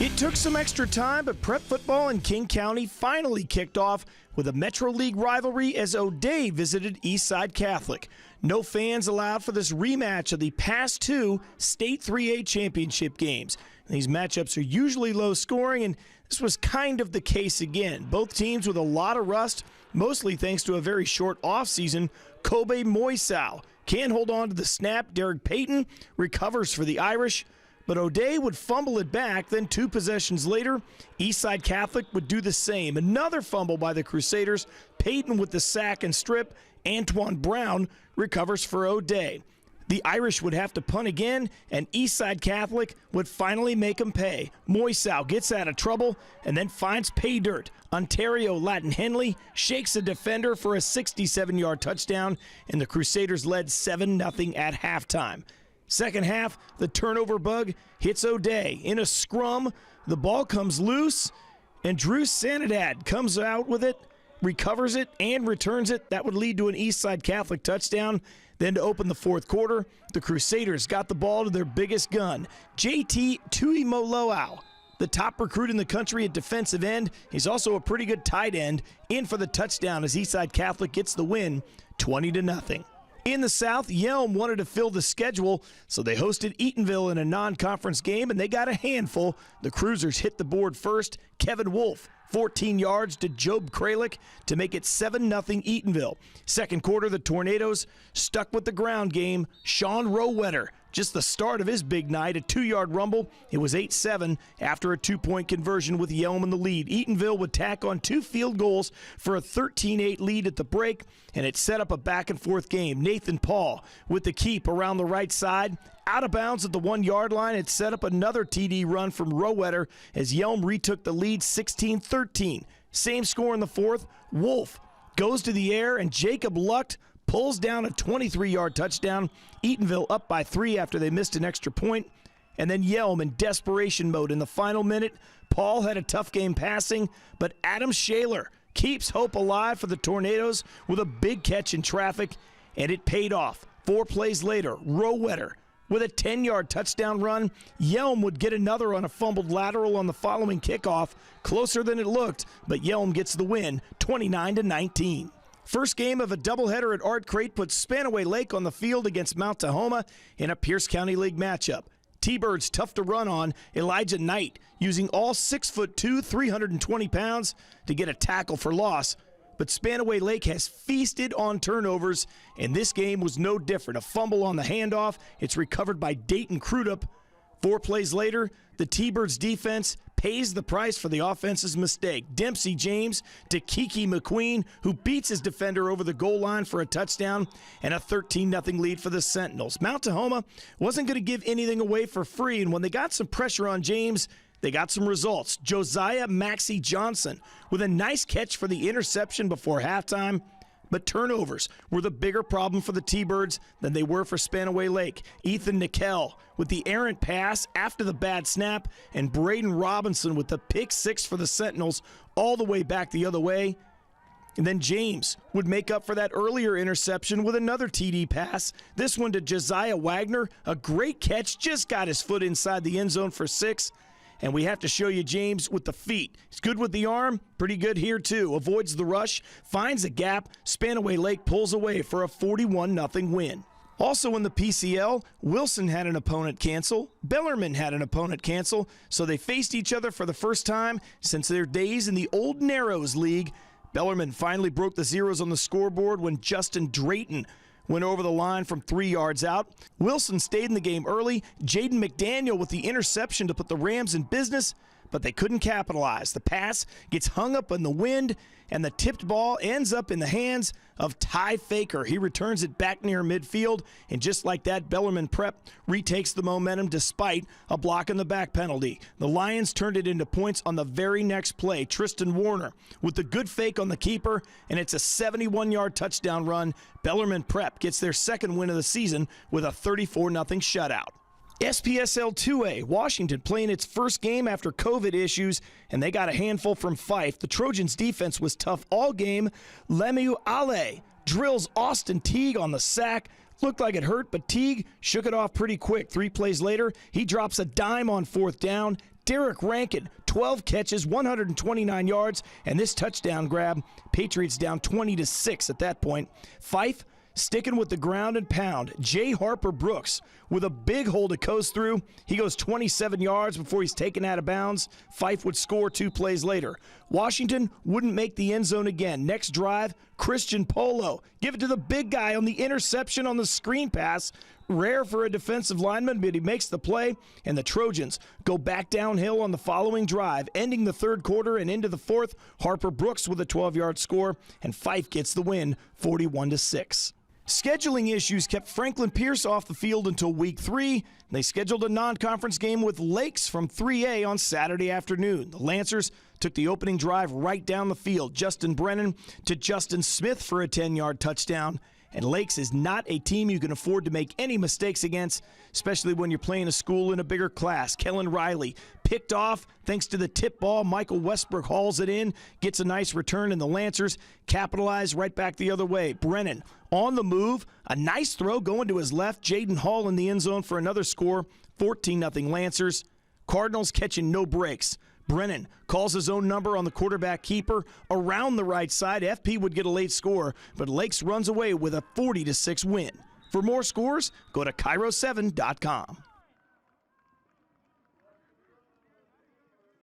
It took some extra time, but prep football in King County finally kicked off with a Metro League rivalry as Oday visited Eastside Catholic. No fans allowed for this rematch of the past two State 3A championship games. These matchups are usually low scoring, and this was kind of the case again. Both teams with a lot of rust, mostly thanks to a very short offseason. Kobe Moisau can't hold on to the snap. Derek Payton recovers for the Irish, but Oday would fumble it back. Then 2 possessions later, Eastside Catholic would do the same. Another fumble by the Crusaders. Payton with the sack and strip. Antoine Brown recovers for Oday. The Irish would have to punt again, and Eastside Catholic would finally make them pay. Moisau gets out of trouble and then finds pay dirt. Ontario Latin Henley shakes a defender for a 67-yard touchdown, and the Crusaders led 7-0 at halftime. Second half, the turnover bug hits Oday. In a scrum, the ball comes loose, and Drew Sanidad comes out with it, recovers it, and returns it. That would lead to an Eastside Catholic touchdown. Then to open the fourth quarter, the Crusaders got the ball to their biggest gun, JT Tuimoloau, the top recruit in the country at defensive end. He's also a pretty good tight end, in for the touchdown as Eastside Catholic gets the win 20-0. In the South, Yelm wanted to fill the schedule, so they hosted Eatonville in a non-conference game, and they got a handful. The Cruisers hit the board first. Kevin Wolf, 14 yards to Job Kralik to make it 7-0 Eatonville. Second quarter, the Tornadoes stuck with the ground game. Sean Rowetter, just the start of his big night, a 2-yard rumble. It was 8-7 after a 2-point conversion with Yelm in the lead. Eatonville would tack on 2 field goals for a 13-8 lead at the break, and it set up a back-and-forth game. Nathan Paul with the keep around the right side. Out of bounds at the 1-yard line, it set up another TD run from Rowetter as Yelm retook the lead 16-13. Same score in the fourth. Wolf goes to the air, and Jacob Lucht pulls down a 23-yard touchdown. Eatonville up by 3 after they missed an extra point. And then Yelm in desperation mode in the final minute. Paul had a tough game passing, but Adam Shaler keeps hope alive for the Tornadoes with a big catch in traffic, and it paid off. 4 plays later, Rowetter with a 10-yard touchdown run. Yelm would get another on a fumbled lateral on the following kickoff. Closer than it looked, but Yelm gets the win, 29-19. First game of a doubleheader at Art Crate puts Spanaway Lake on the field against Mount Tahoma in a Pierce County League matchup. T-Birds tough to run on. Elijah Knight using all 6'2", 320 pounds to get a tackle for loss. But Spanaway Lake has feasted on turnovers, and this game was no different. A fumble on the handoff. It's recovered by Dayton Crudup. 4 plays later, the T-Birds defense pays the price for the offense's mistake. Dempsey James to Kiki McQueen, who beats his defender over the goal line for a touchdown, and a 13-0 lead for the Sentinels. Mount Tahoma wasn't going to give anything away for free, and when they got some pressure on James, they got some results. Josiah Maxey Johnson with a nice catch for the interception before halftime. But turnovers were the bigger problem for the T-Birds than they were for Spanaway Lake. Ethan Nickel with the errant pass after the bad snap, and Braden Robinson with the pick 6 for the Sentinels all the way back the other way. And then James would make up for that earlier interception with another TD pass. This one to Josiah Wagner. A great catch, just got his foot inside the end zone for 6. And we have to show you James with the feet. He's good with the arm, pretty good here too. Avoids the rush, finds a gap. Spanaway Lake pulls away for a 41-0 win. Also in the PCL, Wilson had an opponent cancel. Bellarmine had an opponent cancel. So they faced each other for the first time since their days in the old Narrows League. Bellarmine finally broke the zeros on the scoreboard when Justin Drayton went over the line from 3 yards out. Wilson stayed in the game early. Jaden McDaniel with the interception to put the Rams in business, but they couldn't capitalize. The pass gets hung up in the wind, and the tipped ball ends up in the hands of Ty Faker. He returns it back near midfield, and just like that, Bellarmine Prep retakes the momentum despite a block in the back penalty. The Lions turned it into points on the very next play. Tristan Warner with the good fake on the keeper, and it's a 71-yard touchdown run. Bellarmine Prep gets their second win of the season with a 34-0 shutout. SPSL 2A, Washington playing its first game after COVID issues, and they got a handful from Fife. The Trojans' defense was tough all game. Lemieux Ale drills Austin Teague on the sack. Looked like it hurt, but Teague shook it off pretty quick. 3 plays later, he drops a dime on 4th down. Derek Rankin, 12 catches, 129 yards, and this touchdown grab. Patriots down 20-6 at that point. Fife sticking with the ground and pound. Jay Harper Brooks with a big hole to coast through. He goes 27 yards before he's taken out of bounds. Fife would score 2 plays later. Washington wouldn't make the end zone again. Next drive, Christian Polo. Give it to the big guy on the interception on the screen pass. Rare for a defensive lineman, but he makes the play, and the Trojans go back downhill on the following drive, ending the 3rd quarter and into the 4th. Harper Brooks with a 12-yard score, and Fife gets the win, 41-6. Scheduling issues kept Franklin Pierce off the field until week 3. They scheduled a non-conference game with Lakes from 3A on Saturday afternoon. The Lancers took the opening drive right down the field. Justin Brennan to Justin Smith for a 10-yard touchdown. And Lakes is not a team you can afford to make any mistakes against, especially when you're playing a school in a bigger class. Kellen Riley picked off thanks to the tip ball. Michael Westbrook hauls it in, gets a nice return, and the Lancers capitalize right back the other way. Brennan on the move, a nice throw going to his left. Jaden Hall in the end zone for another score, 14-0 Lancers. Cardinals catching no breaks. Brennan calls his own number on the quarterback keeper around the right side. FP would get a late score, but Lakes runs away with a 40-6 win. For more scores, go to KIRO7.com.